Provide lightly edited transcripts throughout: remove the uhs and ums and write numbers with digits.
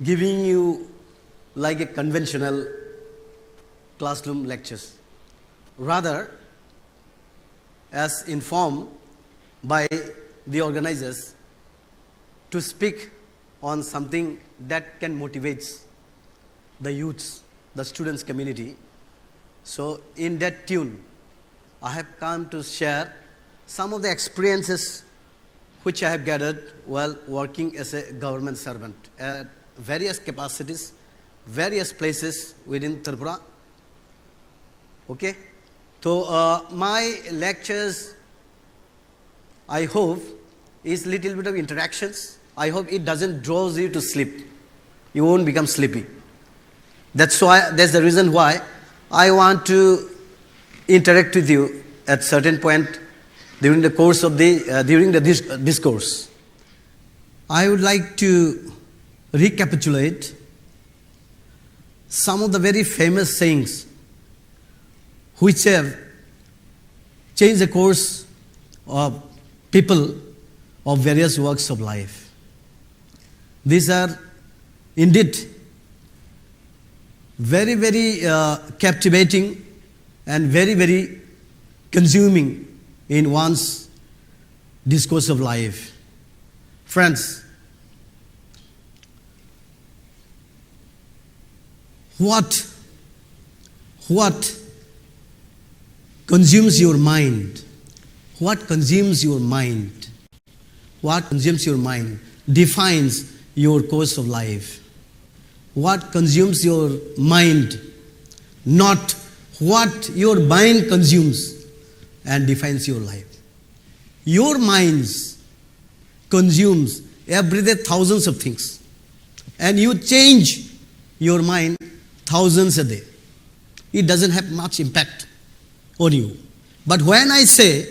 giving you like a conventional classroom lectures. Rather, as informed by the organizers, to speak on something that can motivate the youths, the students community. So in that tune, I have come to share some of the experiences which I have gathered while working as a government servant at various capacities, various places within Tripura. Okay? So my lectures, I hope, is little bit of interactions. I hope it doesn't draw you to sleep. You won't become sleepy. That's the reason why I want to interact with you at certain point during the course of the discourse. I would like to recapitulate some of the very famous sayings which have changed the course of people of various walks of life. These are indeed very, very captivating and very, very consuming in one's discourse of life. Friends, what consumes your mind? What consumes your mind? What consumes your mind defines your course of life. What consumes your mind, not what your mind consumes and defines your life. Your mind consumes every day thousands of things, and you change your mind thousands a day. It doesn't have much impact on you. But when I say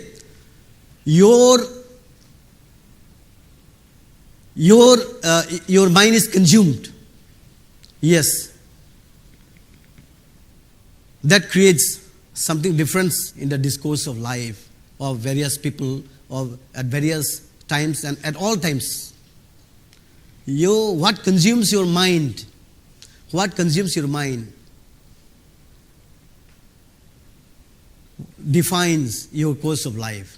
your mind is consumed, yes, that creates something different in the discourse of life of various people at various times and at all times. What consumes your mind? What consumes your mind defines your course of life.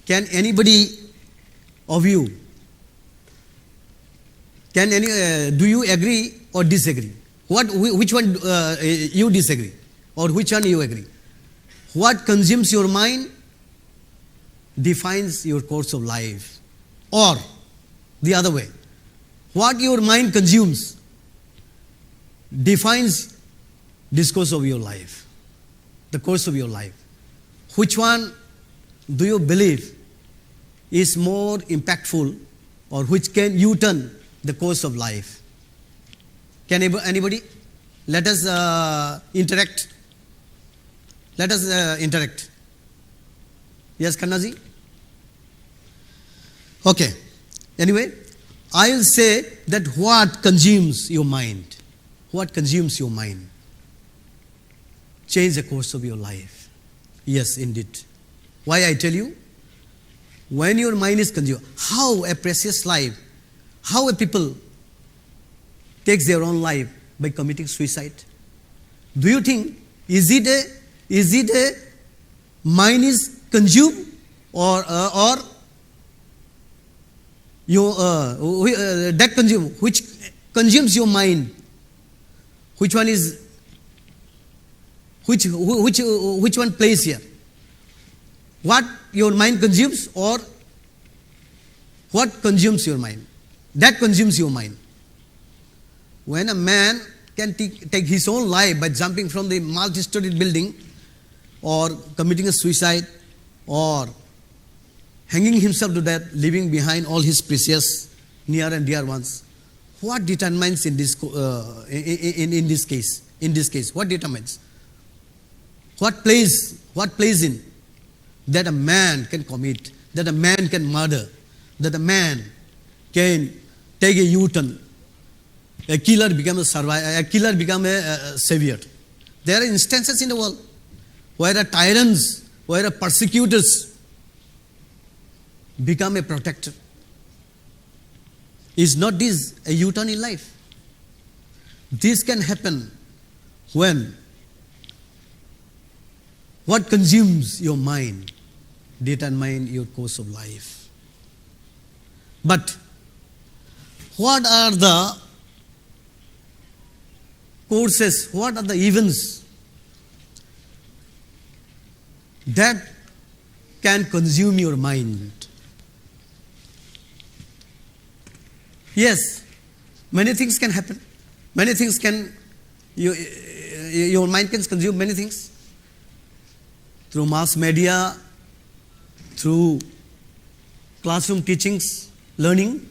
Can anybody of you, do you agree or disagree? Which one you disagree or which one you agree? What consumes your mind defines your course of life. Or the other way, what your mind consumes defines discourse of your life, the course of your life. Which one do you believe is more impactful, or which can U-turn the course of life? Can anybody? Let us interact. Let us interact. Yes, Kannaji? Okay. Anyway, I will say that what consumes your mind? What consumes your mind? Change the course of your life. Yes, indeed. Why I tell you? When your mind is consumed, how a precious life, how a people takes their own life by committing suicide? Do you think, is it a mind is consumed or that consume, which consumes your mind? Which one is which one plays here? What your mind consumes or what consumes your mind? That consumes your mind. When a man can take his own life by jumping from the multi-storied building, or committing a suicide, or hanging himself to death, leaving behind all his precious near and dear ones, what determines in this case? In this case, what determines? What plays in that a man can commit, that a man can murder, that a man can take a U-turn, a killer become a survivor, a killer become a savior. There are instances in the world where the tyrants, where the persecutors become a protector. Is not this a U-turn in life? This can happen when what consumes your mind determine your course of life. But what are the courses, what are the events that can consume your mind? Yes, many things can happen. Many things can, your mind can consume many things. Through mass media, through classroom teachings, learning.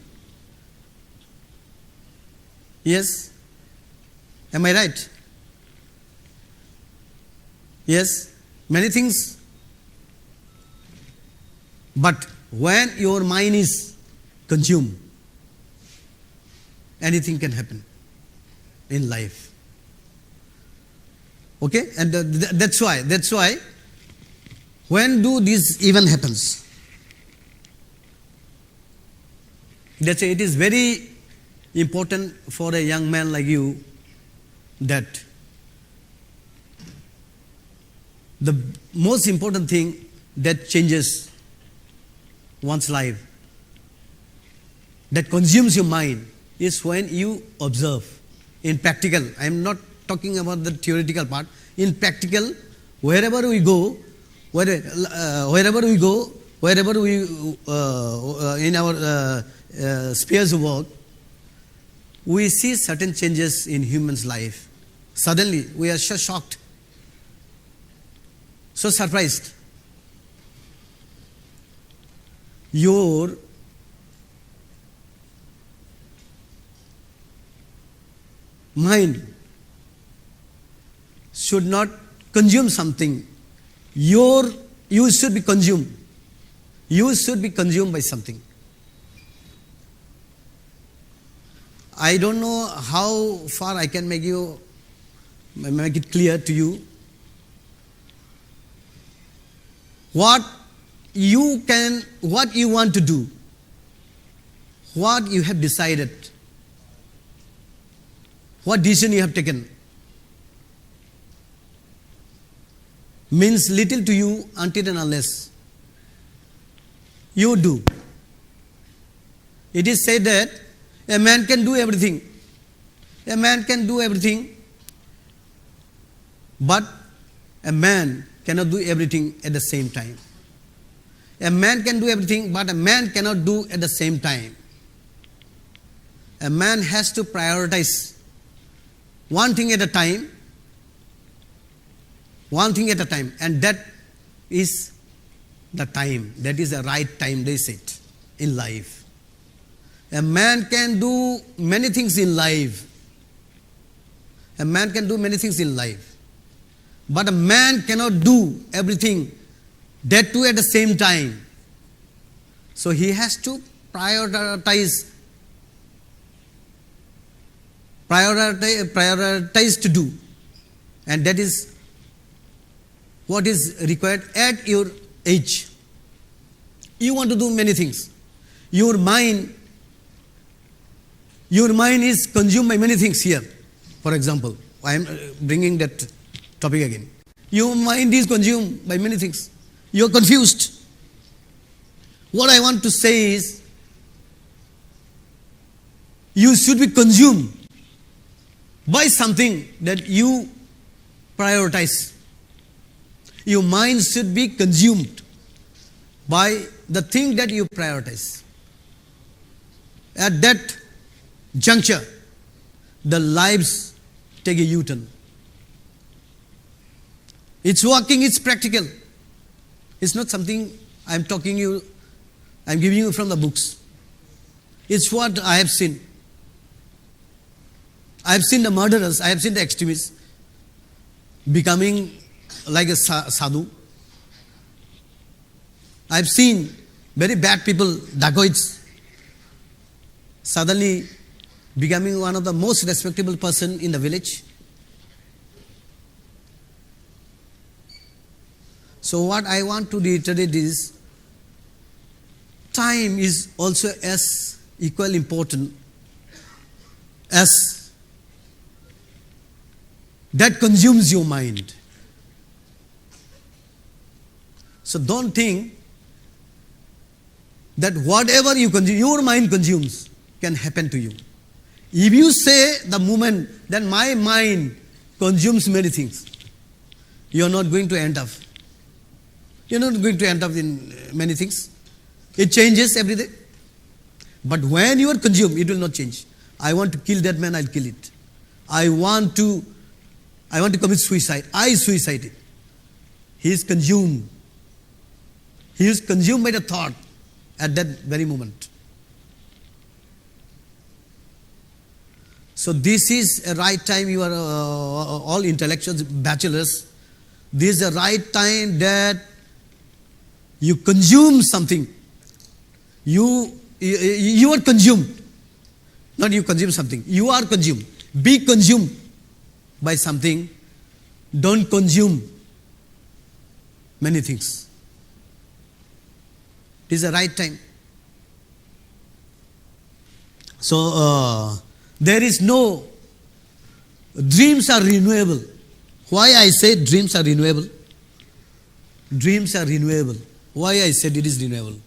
Yes? Am I right? Yes? Many things. But when your mind is consumed, anything can happen in life. Okay? And that's why, when do this even happens? That's why it is very important for a young man like you that the most important thing that changes one's life, that consumes your mind, is when you observe in practical. I am not talking about the theoretical part. In practical, wherever we go, in our spheres of work, we see certain changes in humans' life. Suddenly, we are so shocked, so surprised. Your mind should not consume something. You should be consumed. You should be consumed by something. I don't know how far I can make it clear to you. What you want to do, what you have decided, what decision you have taken, means little to you until and unless you do. It is said that a man can do everything. A man can do everything, but a man cannot do everything at the same time. A man can do everything, but a man cannot do at the same time. A man has to prioritize one thing at a time, and that is the time, that is the right time, they said, in life. A man can do many things in life. A man can do many things in life. But a man cannot do everything, that too at the same time. So he has to prioritize to do. And that is what is required at your age. You want to do many things. Your mind is consumed by many things here. For example, I am bringing that topic again. Your mind is consumed by many things. You are confused. What I want to say is, you should be consumed by something that you prioritize. Your mind should be consumed by the thing that you prioritize. At that juncture, the lives take a U-turn. It's working, it's practical. It's not something I'm giving you from the books. It's what I have seen. I have seen the murderers, I have seen the extremists becoming like a sadhu. I have seen very bad people, dacoits, suddenly becoming one of the most respectable person in the village. So what I want to reiterate is, time is also as equal important as that consumes your mind. So don't think that whatever you consume, your mind consumes, can happen to you. If you say the moment that my mind consumes many things, you are not going to end up. You are not going to end up in many things. It changes every day. But when you are consumed, it will not change. I want to kill that man, I'll kill it. I want to commit suicide. I suicided. He is consumed. He is consumed by the thought at that very moment. So this is a right time. You are all intellectuals, bachelors. This is a right time that you consume something. You are consumed. Not you consume something. You are consumed. Be consumed by something. Don't consume many things. It is the right time. So there is no, dreams are renewable. Why I say dreams are renewable? Dreams are renewable. Why I said it is renewable?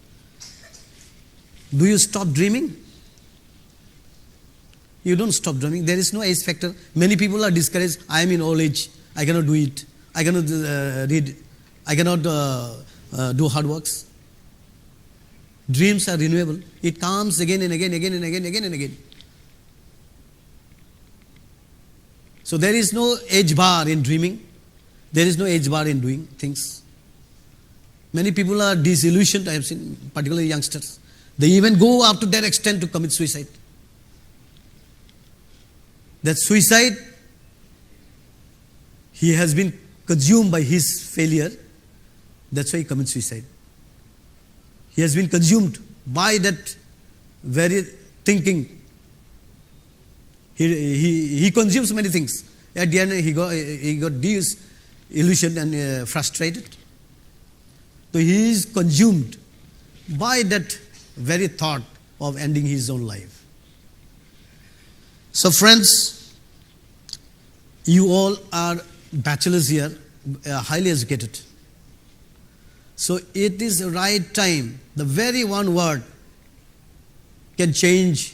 Do you stop dreaming? You don't stop dreaming. There is no age factor. Many people are discouraged. I am in old age. I cannot do it. I cannot read. I cannot do hard works. Dreams are renewable. It comes again and again, again and again, again and again. So there is no age bar in dreaming. There is no age bar in doing things. Many people are disillusioned. I have seen, particularly youngsters. They even go up to that extent to commit suicide. That suicide, he has been consumed by his failure. That's why he commits suicide. He has been consumed by that very thinking. He consumes many things. At the end, he got disillusioned and frustrated. So he is consumed by that very thought of ending his own life. So friends, you all are bachelors here, highly educated. So it is the right time. The very one word can change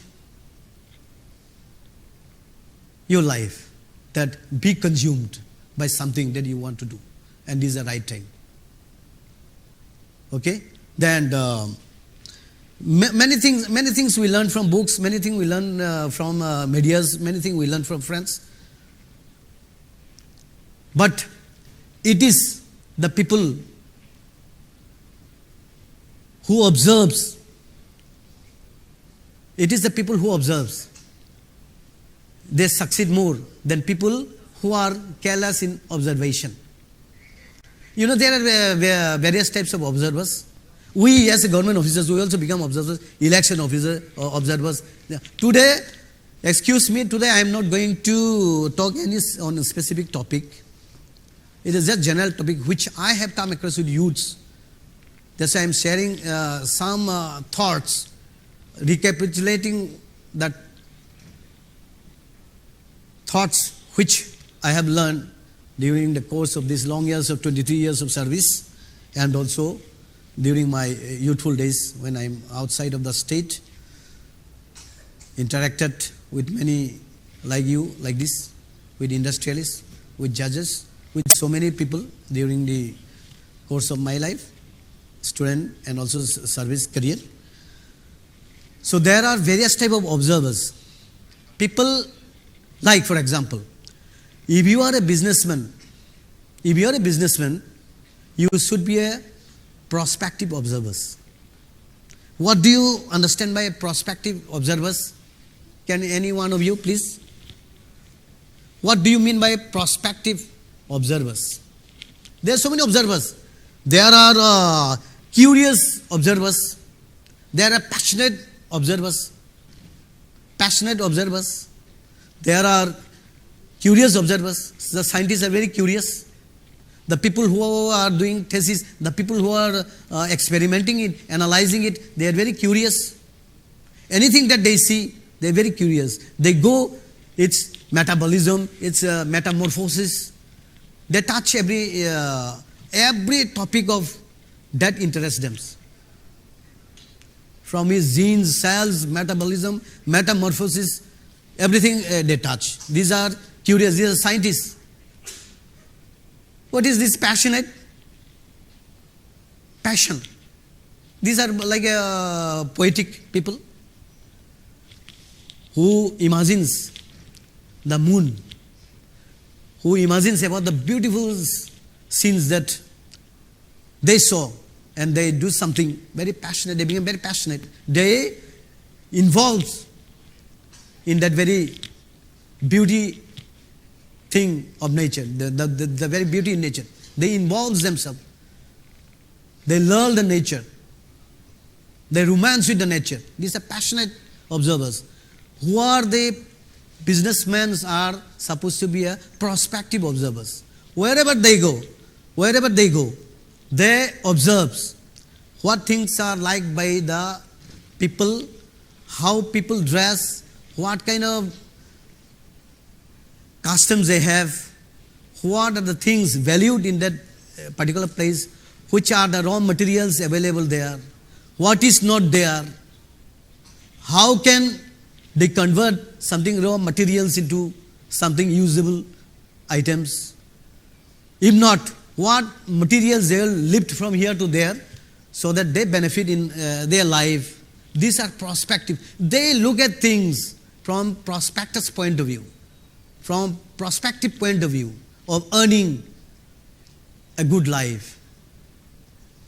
your life. That be consumed by something that you want to do. And this is the right time. Okay? Then many things we learn from books, many things we learn from medias, many things we learn from friends. But it is the people who observes. It is the people who observes. They succeed more than people who are careless in observation. You know, there are various types of observers. We as a government officers, we also become observers, election officers, observers. Today, excuse me, today I am not going to talk on a specific topic. It is just general topic which I have come across with youths. That's why I am sharing some thoughts, recapitulating that thoughts which I have learned during the course of these long years of 23 years of service, and also during my youthful days when I am outside of the state, interacted with many like you, like this, with industrialists, with judges, with so many people during the course of my life, student and also service career. So there are various type of observers. People like, for example, if you are a businessman, you should be a prospective observers. What do you understand by prospective observers? Can any one of you please? What do you mean by prospective observers? There are so many observers. There are curious observers. There are passionate observers. There are curious observers. The scientists are very curious. The people who are doing thesis, the people who are experimenting it, analyzing it, they are very curious. Anything that they see, they are very curious. They go, it's metabolism, it's metamorphosis. They touch every topic of that interests them. From his genes, cells, metabolism, metamorphosis, everything they touch. These are curious, these are scientists. What is this passionate? Passion. These are like poetic people who imagines the moon, who imagines about the beautiful scenes that they saw, and they do something very passionate, they become very passionate. They involve in that very beauty thing of nature, the very beauty in nature. They involve themselves. They learn the nature. They romance with the nature. These are passionate observers. Who are they? Businessmen are supposed to be a prospective observers. Wherever they go, they observe what things are liked by the people, how people dress, what kind of customs they have, what are the things valued in that particular place, which are the raw materials available there, what is not there, how can they convert something raw materials into something usable items. If not, what materials they will lift from here to there so that they benefit in their life. These are prospective. They look at things from prospectus point of view, from prospective point of view of earning a good life,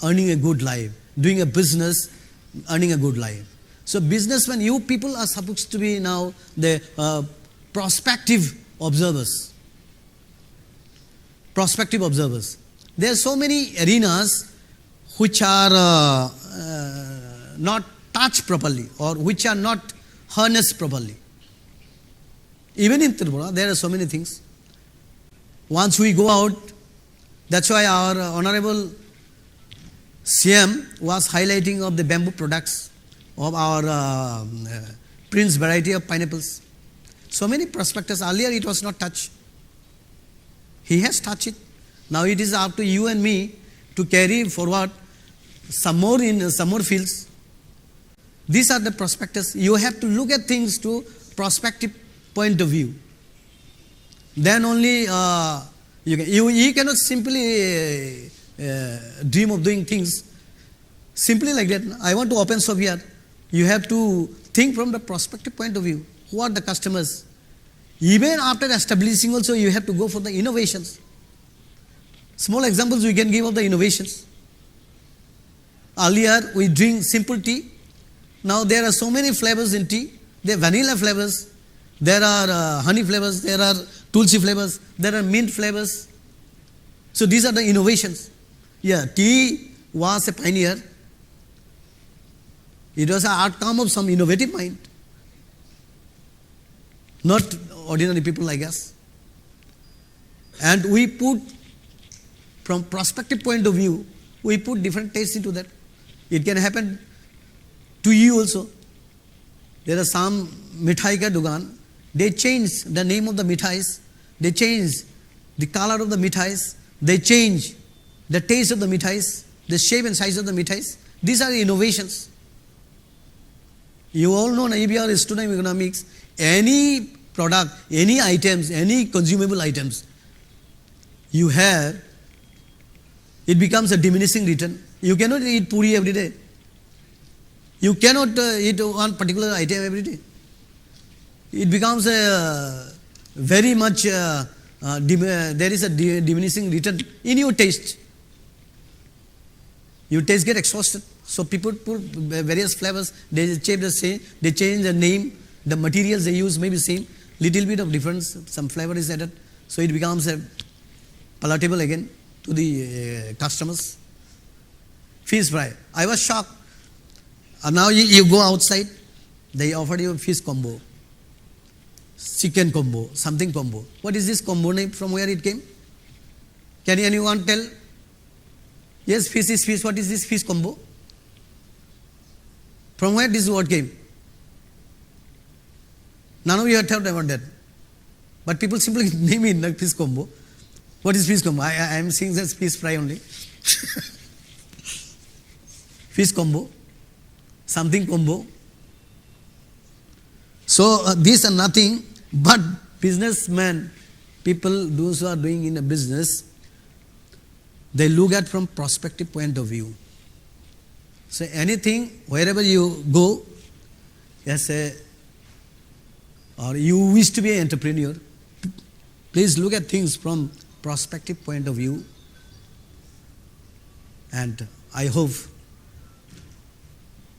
doing a business, earning a good life. So businessmen, you people are supposed to be now the prospective observers. Prospective observers. There are so many arenas which are not touched properly or which are not harnessed properly. Even in Tripura, there are so many things. Once we go out, that's why our Honorable CM was highlighting of the bamboo products of our Prince variety of pineapples. So many prospectors, earlier it was not touched. He has touched it. Now it is up to you and me to carry forward some more in some more fields. These are the prospectors. You have to look at things to prospective point of view. Then only you cannot simply dream of doing things simply like that. I want to open shop here. You have to think from the prospective point of view. Who are the customers? Even after establishing also, you have to go for the innovations. Small examples we can give of the innovations. Earlier we drink simple tea. Now there are so many flavors in tea. There are vanilla flavors, there are honey flavors, there are tulsi flavors, there are mint flavors. So these are the innovations. Yeah, tea was a pioneer. It was an outcome of some innovative mind. Not ordinary people like us. And we put, from prospective point of view, we put different tastes into that. It can happen to you also. There are some mithai ka dukan. They change the name of the mithais. They change the color of the mithais. They change the taste of the mithais, the shape and size of the mithais. These are innovations. You all know, if you are student of economics, any product, any items, any consumable items you have, it becomes a diminishing return. You cannot eat puri every day. You cannot eat one particular item every day. It becomes a very much, there is a diminishing return in your taste. Your taste get exhausted. So people put various flavors, they change the name, the materials they use may be same, little bit of difference, some flavor is added, so it becomes palatable again to the customers. Fish fry. I was shocked. Now you go outside, they offered you fish combo, chicken combo, something combo. What is this combo name? From where it came? Can anyone tell? Yes, fish is fish. What is this fish combo? From where this word came? None of you have thought about that. But people simply name it like fish combo. What is fish combo? I am seeing that fish fry only. Fish combo, something combo. So these are nothing but businessmen, people, those who are doing in a business, they look at from prospective point of view. So anything, wherever you go, or you wish to be an entrepreneur, please look at things from prospective point of view. And I hope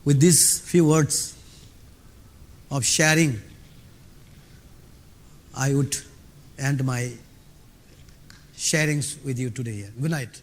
with these few words of sharing, I would end my sharings with you today. Good night.